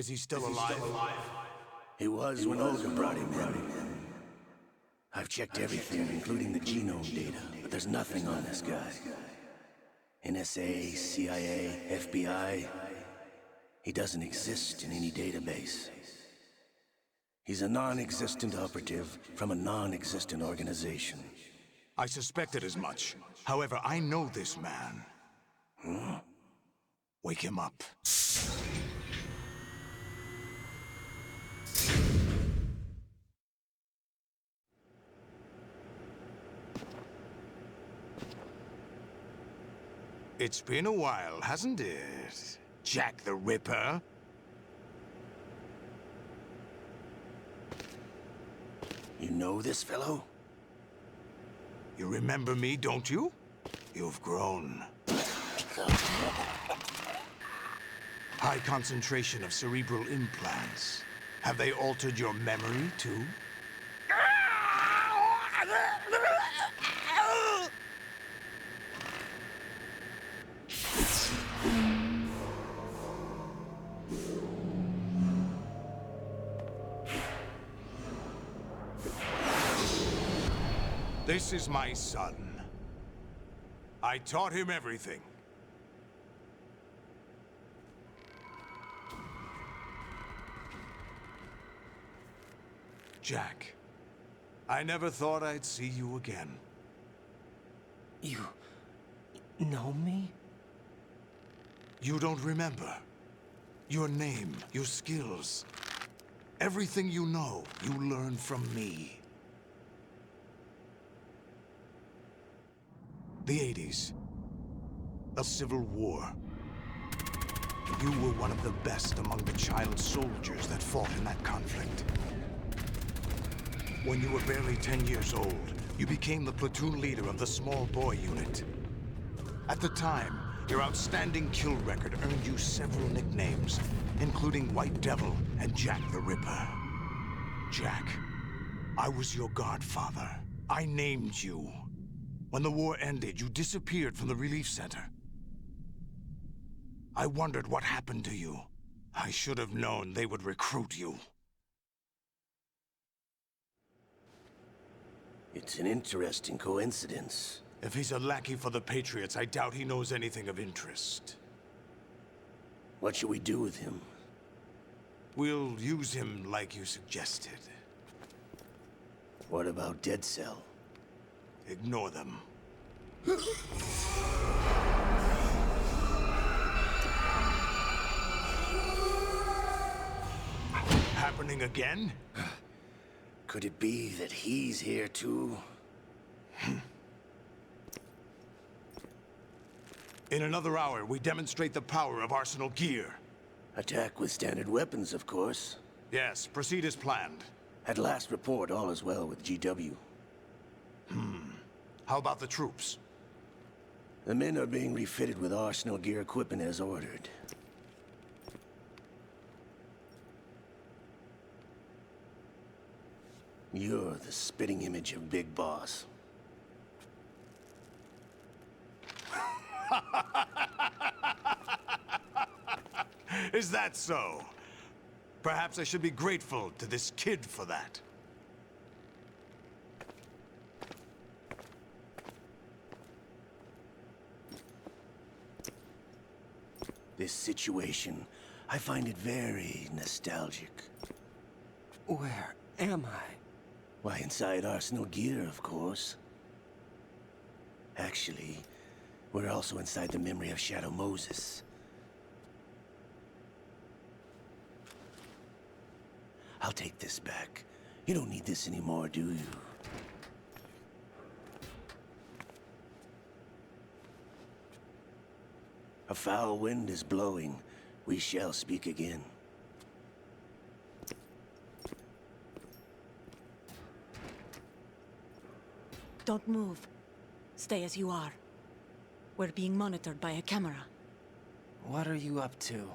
Is he still alive? He was when Olga brought him in. I've checked everything, including the genome data, but there's nothing on this guy. NSA, CIA, FBI. He doesn't exist in any database. He's a non-existent operative from a non-existent organization. I suspected as much. However, I know this man. Wake him up. It's been a while, hasn't it? Jack the Ripper? You know this fellow? You remember me, don't you? You've grown. High concentration of cerebral implants. Have they altered your memory, too? This is my son. I taught him everything. Jack, I never thought I'd see you again. You know me? You don't remember. Your name, your skills. Everything you know, you learned from me. The 80s. A civil war. You were one of the best among the child soldiers that fought in that conflict. When you were barely 10 years old, you became the platoon leader of the small boy unit. At the time, your outstanding kill record earned you several nicknames, including White Devil and Jack the Ripper. Jack, I was your godfather. I named you. When the war ended, you disappeared from the relief center. I wondered what happened to you. I should have known they would recruit you. It's an interesting coincidence. If he's a lackey for the Patriots, I doubt he knows anything of interest. What should we do with him? We'll use him like you suggested. What about Dead Cell? Ignore them. Happening again? Could it be that he's here too? In another hour, we demonstrate the power of Arsenal gear. Attack with standard weapons, of course. Yes, proceed as planned. At last report, all is well with GW. How about the troops? The men are being refitted with Arsenal gear equipment as ordered. You're the spitting image of Big Boss. Is that so? Perhaps I should be grateful to this kid for that. This situation, I find it very nostalgic. Where am I? Why, inside Arsenal gear, of course. Actually, we're also inside the memory of Shadow Moses. I'll take this back. You don't need this anymore, do you? A foul wind is blowing. We shall speak again. Don't move. Stay as you are. We're being monitored by a camera. What are you up to?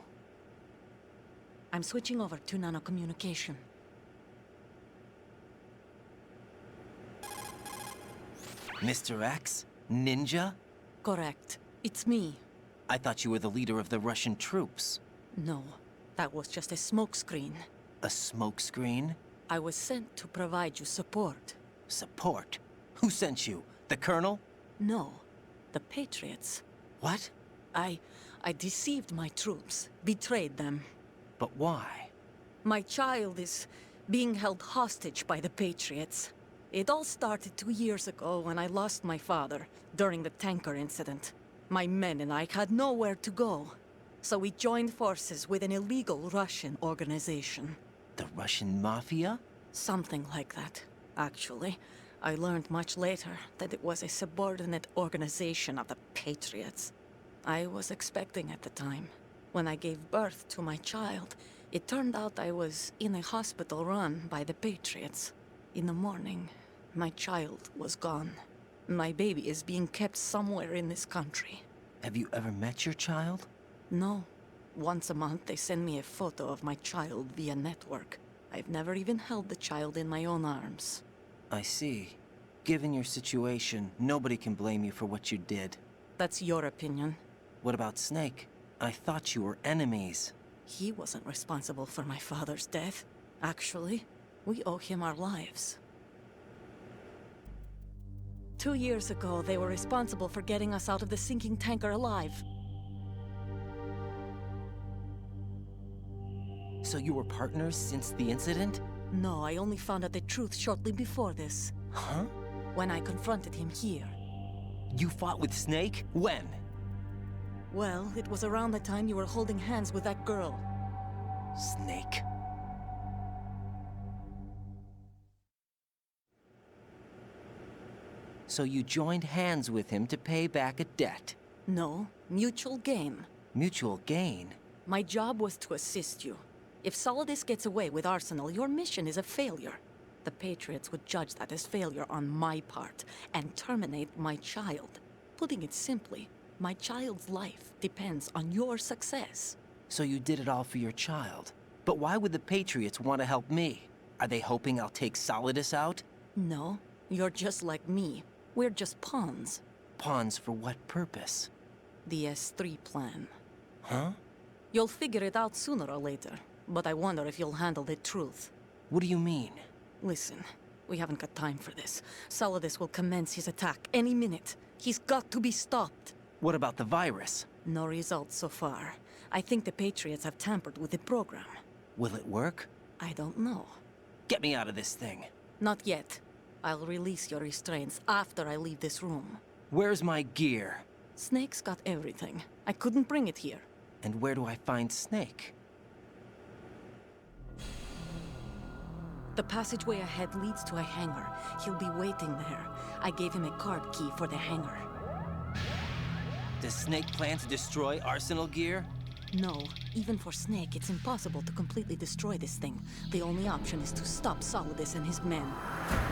I'm switching over to nanocommunication. Mr. X? Ninja? Correct. It's me. I thought you were the leader of the Russian troops. No. That was just a smokescreen. A smokescreen? I was sent to provide you support. Support? Who sent you? The Colonel? No, the Patriots. What? I deceived my troops, betrayed them. But why? My child is being held hostage by the Patriots. It all started 2 years ago when I lost my father during the tanker incident. My men and I had nowhere to go. So we joined forces with an illegal Russian organization. The Russian Mafia? Something like that, actually. I learned much later that it was a subordinate organization of the Patriots. I was expecting at the time. When I gave birth to my child, it turned out I was in a hospital run by the Patriots. In the morning, my child was gone. My baby is being kept somewhere in this country. Have you ever met your child? No. Once a month, they send me a photo of my child via network. I've never even held the child in my own arms. I see. Given your situation, nobody can blame you for what you did. That's your opinion. What about Snake? I thought you were enemies. He wasn't responsible for my father's death. Actually, we owe him our lives. 2 years ago, they were responsible for getting us out of the sinking tanker alive. So you were partners since the incident? No, I only found out the truth shortly before this. Huh? When I confronted him here. You fought with Snake? When? Well, it was around the time you were holding hands with that girl. Snake. So you joined hands with him to pay back a debt. No, mutual gain. Mutual gain? My job was to assist you. If Solidus gets away with Arsenal, your mission is a failure. The Patriots would judge that as failure on my part, and terminate my child. Putting it simply, my child's life depends on your success. So you did it all for your child. But why would the Patriots want to help me? Are they hoping I'll take Solidus out? No, you're just like me. We're just pawns. Pawns for what purpose? The S3 plan. Huh? You'll figure it out sooner or later, but I wonder if you'll handle the truth. What do you mean? Listen, we haven't got time for this. Solidus will commence his attack any minute. He's got to be stopped. What about the virus? No results so far. I think the Patriots have tampered with the program. Will it work? I don't know. Get me out of this thing. Not yet. I'll release your restraints after I leave this room. Where's my gear? Snake's got everything. I couldn't bring it here. And where do I find Snake? The passageway ahead leads to a hangar. He'll be waiting there. I gave him a card key for the hangar. Does Snake plan to destroy Arsenal gear? No, even for Snake, it's impossible to completely destroy this thing. The only option is to stop Solidus and his men.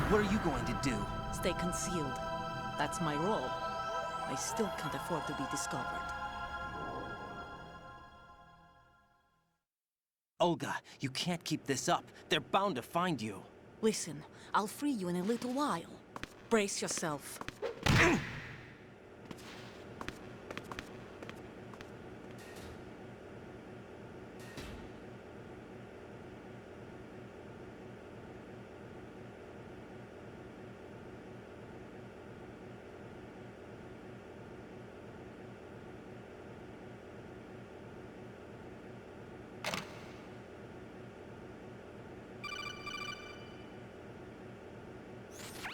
What are you going to do? Stay concealed. That's my role. I still can't afford to be discovered. Olga, you can't keep this up. They're bound to find you. Listen, I'll free you in a little while. Brace yourself.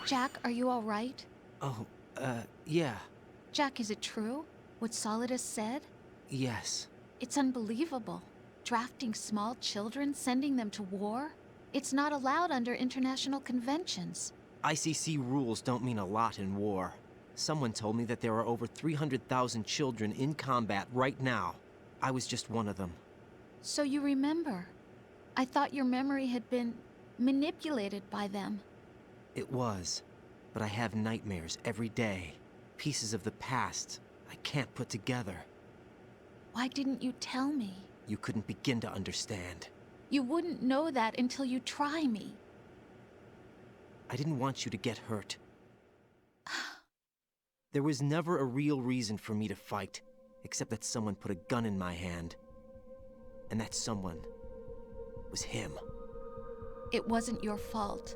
Jack, are you all right? Oh, yeah. Jack, is it true? What Solidus said? Yes. It's unbelievable. Drafting small children, sending them to war? It's not allowed under international conventions. ICC rules don't mean a lot in war. Someone told me that there are over 300,000 children in combat right now. I was just one of them. So you remember. I thought your memory had been manipulated by them. It was. But I have nightmares every day. Pieces of the past I can't put together. Why didn't you tell me? You couldn't begin to understand. You wouldn't know that until you try me. I didn't want you to get hurt. There was never a real reason for me to fight, except that someone put a gun in my hand. And that someone was him. It wasn't your fault.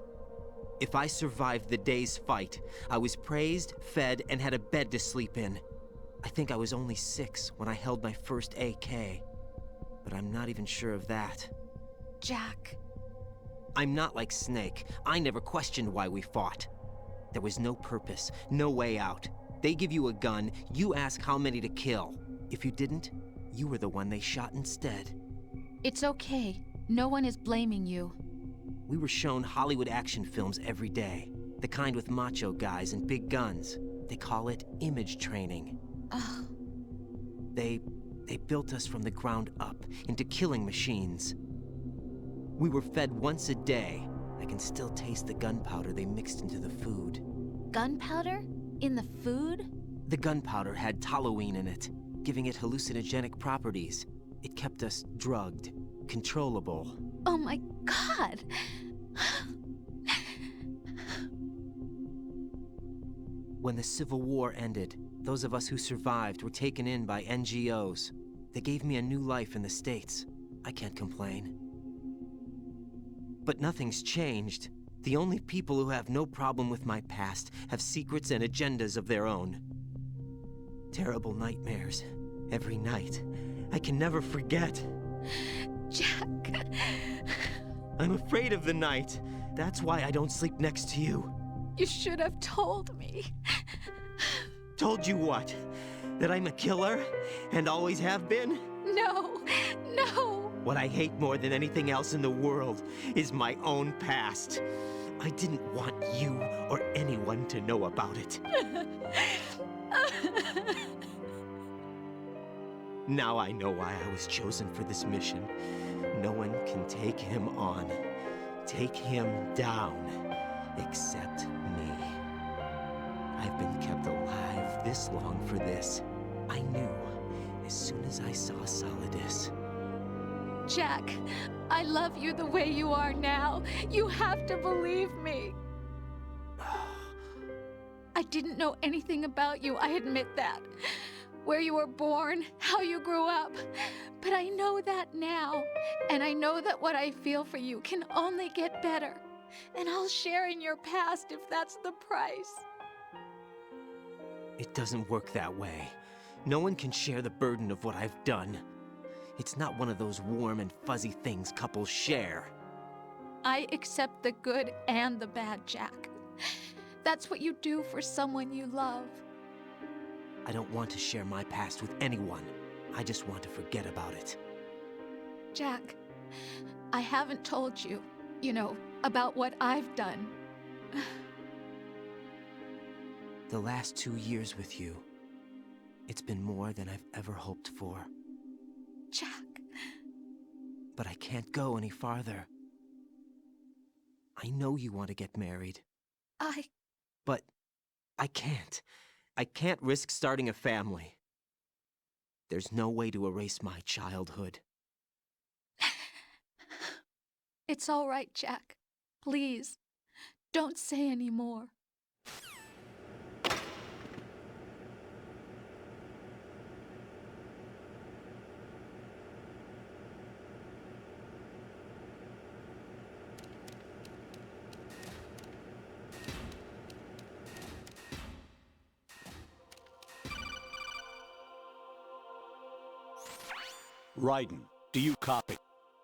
If I survived the day's fight, I was praised, fed, and had a bed to sleep in. I think I was only 6 when I held my first AK. But I'm not even sure of that. Jack. I'm not like Snake. I never questioned why we fought. There was no purpose, no way out. They give you a gun, you ask how many to kill. If you didn't, you were the one they shot instead. It's okay. No one is blaming you. We were shown Hollywood action films every day. The kind with macho guys and big guns. They call it image training. Ugh. They built us from the ground up into killing machines. We were fed once a day. I can still taste the gunpowder they mixed into the food. Gunpowder? In the food? The gunpowder had toluene in it, giving it hallucinogenic properties. It kept us drugged, controllable. Oh my God! When the Civil War ended, those of us who survived were taken in by NGOs. They gave me a new life in the States. I can't complain. But nothing's changed. The only people who have no problem with my past have secrets and agendas of their own. Terrible nightmares. Every night. I can never forget. Jack. I'm afraid of the night. That's why I don't sleep next to you. You should have told me. Told you what? That I'm a killer? And always have been? No, no. What I hate more than anything else in the world is my own past. I didn't want you or anyone to know about it. Now I know why I was chosen for this mission. No one can take him on, take him down, except me. I've been kept alive this long for this. I knew as soon as I saw Solidus. Jack, I love you the way you are now. You have to believe me. I didn't know anything about you, I admit that. Where you were born, how you grew up. But I know that now. And I know that what I feel for you can only get better. And I'll share in your past if that's the price. It doesn't work that way. No one can share the burden of what I've done. It's not one of those warm and fuzzy things couples share. I accept the good and the bad, Jack. That's what you do for someone you love. I don't want to share my past with anyone. I just want to forget about it. Jack, I haven't told you, about what I've done. The last 2 years with you, it's been more than I've ever hoped for. Jack. But I can't go any farther. I know you want to get married. But I can't. I can't risk starting a family. There's no way to erase my childhood. It's all right, Jack. Please, don't say any more. Raiden, do you copy?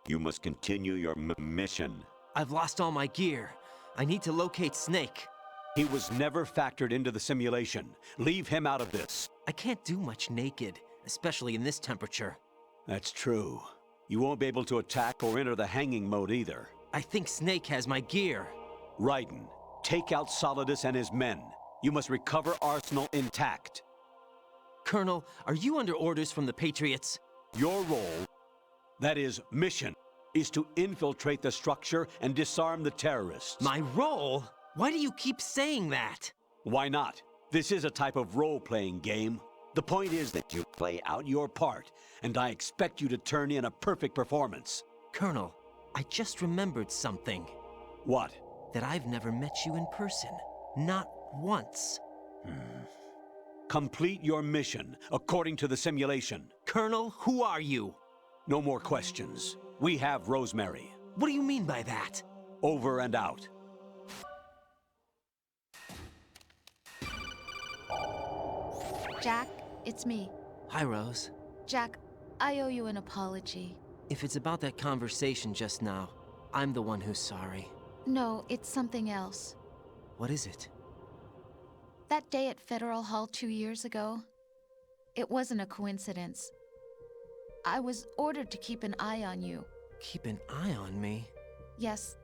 You must continue your mission. I've lost all my gear. I need to locate Snake. He was never factored into the simulation. Leave him out of this. I can't do much naked, especially in this temperature. That's true. You won't be able to attack or enter the hanging mode either. I think Snake has my gear. Raiden, take out Solidus and his men. You must recover Arsenal intact. Colonel, are you under orders from the Patriots? Your role, that is, mission, is to infiltrate the structure and disarm the terrorists. My role? Why do you keep saying that? Why not? This is a type of role-playing game. The point is that you play out your part, and I expect you to turn in a perfect performance. Colonel, I just remembered something. What? That I've never met you in person. Not once. Complete your mission, according to the simulation. Colonel, who are you? No more questions. We have Rosemary. What do you mean by that? Over and out. Jack, it's me. Hi, Rose. Jack, I owe you an apology. If it's about that conversation just now, I'm the one who's sorry. No, it's something else. What is it? That day at Federal Hall 2 years ago, it wasn't a coincidence. I was ordered to keep an eye on you. Keep an eye on me? Yes,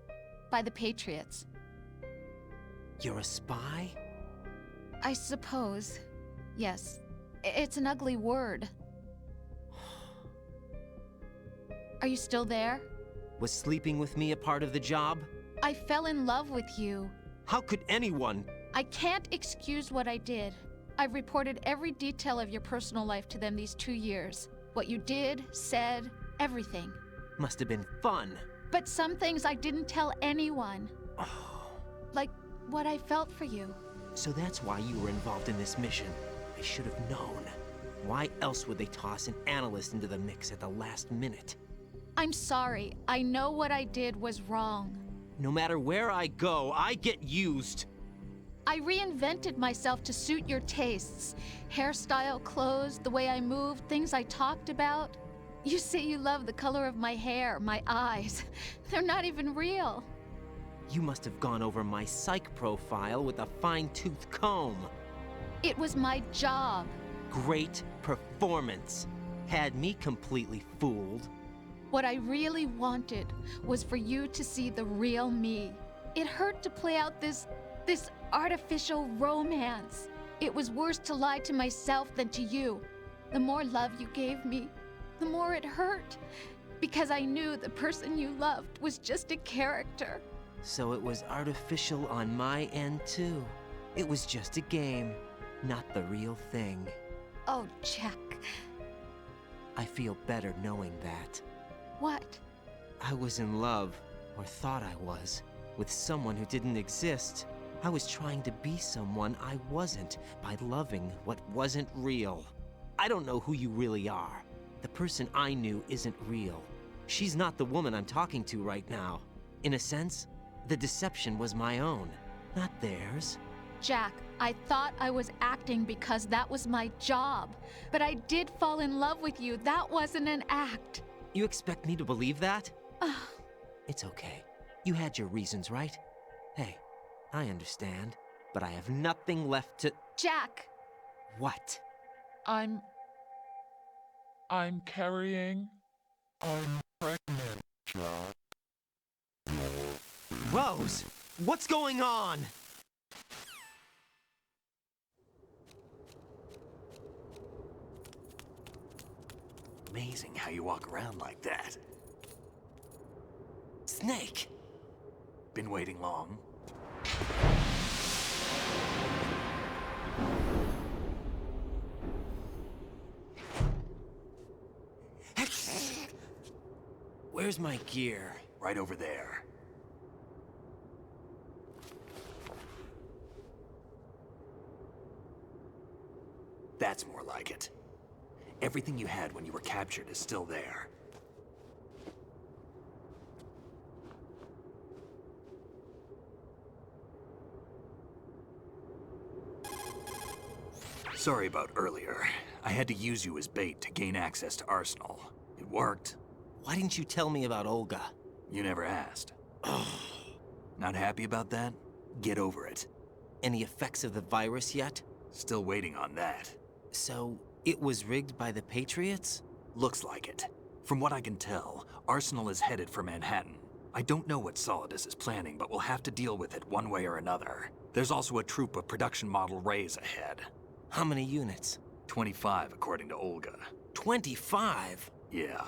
by the Patriots. You're a spy? I suppose. Yes. It's an ugly word. Are you still there? Was sleeping with me a part of the job? I fell in love with you. How could anyone? I can't excuse what I did. I've reported every detail of your personal life to them these 2 years. What you did, said, everything. Must have been fun. But some things I didn't tell anyone. Like what I felt for you. So that's why you were involved in this mission. I should have known. Why else would they toss an analyst into the mix at the last minute? I'm sorry. I know what I did was wrong. No matter where I go, I get used. I reinvented myself to suit your tastes. Hairstyle, clothes, the way I moved, things I talked about. You say you love the color of my hair, my eyes. They're not even real. You must have gone over my psych profile with a fine-tooth comb. It was my job. Great performance. Had me completely fooled. What I really wanted was for you to see the real me. It hurt to play out this artificial romance. It was worse to lie to myself than to you. The more love you gave me, the more it hurt. Because I knew the person you loved was just a character. So it was artificial on my end too. It was just a game, not the real thing. Oh, Jack. I feel better knowing that. What? I was in love, or thought I was, with someone who didn't exist. I was trying to be someone I wasn't by loving what wasn't real. I don't know who you really are. The person I knew isn't real. She's not the woman I'm talking to right now. In a sense, the deception was my own, not theirs. Jack, I thought I was acting because that was my job. But I did fall in love with you. That wasn't an act. You expect me to believe that? It's okay. You had your reasons, right? Hey, I understand, but I have nothing left to... Jack! What? I'm carrying. I'm pregnant, Jack. Rose! What's going on? Amazing how you walk around like that. Snake! Been waiting long? Where's my gear? Right over there. That's more like it. Everything you had when you were captured is still there. Sorry about earlier. I had to use you as bait to gain access to Arsenal. It worked. Why didn't you tell me about Olga? You never asked. Not happy about that? Get over it. Any effects of the virus yet? Still waiting on that. So, it was rigged by the Patriots? Looks like it. From what I can tell, Arsenal is headed for Manhattan. I don't know what Solidus is planning, but we'll have to deal with it one way or another. There's also a troop of production model Rays ahead. How many units? 25, according to Olga. 25? Yeah.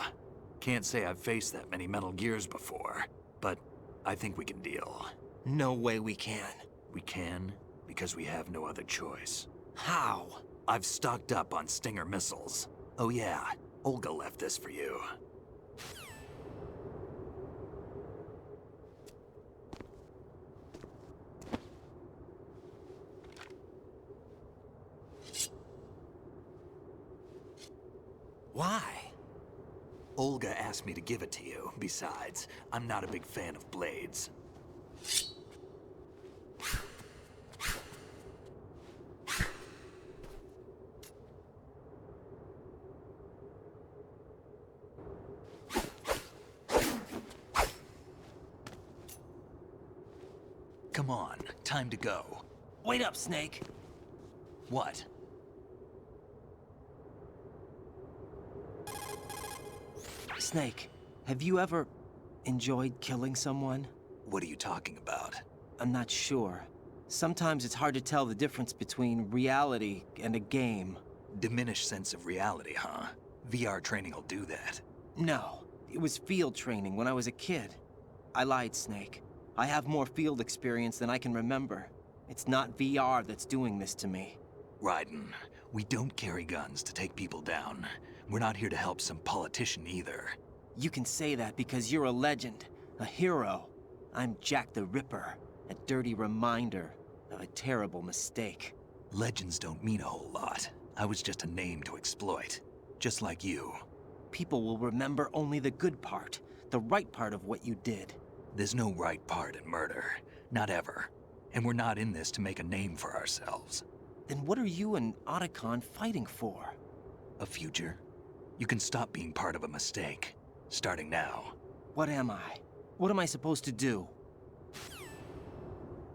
Can't say I've faced that many Metal Gears before, but I think we can deal. No way we can. We can, because we have no other choice. How? I've stocked up on Stinger missiles. Oh yeah, Olga left this for you. Why? Olga asked me to give it to you. Besides, I'm not a big fan of blades. Come on, time to go. Wait up, Snake. What? Snake, have you ever enjoyed killing someone? What are you talking about? I'm not sure. Sometimes it's hard to tell the difference between reality and a game. Diminished sense of reality, huh? VR training will do that. No, it was field training when I was a kid. I lied, Snake. I have more field experience than I can remember. It's not VR that's doing this to me. Raiden, we don't carry guns to take people down. We're not here to help some politician either. You can say that because you're a legend, a hero. I'm Jack the Ripper, a dirty reminder of a terrible mistake. Legends don't mean a whole lot. I was just a name to exploit. Just like you. People will remember only the good part, the right part of what you did. There's no right part in murder. Not ever. And we're not in this to make a name for ourselves. Then what are you and Otacon fighting for? A future? You can stop being part of a mistake. Starting now. What am I? What am I supposed to do?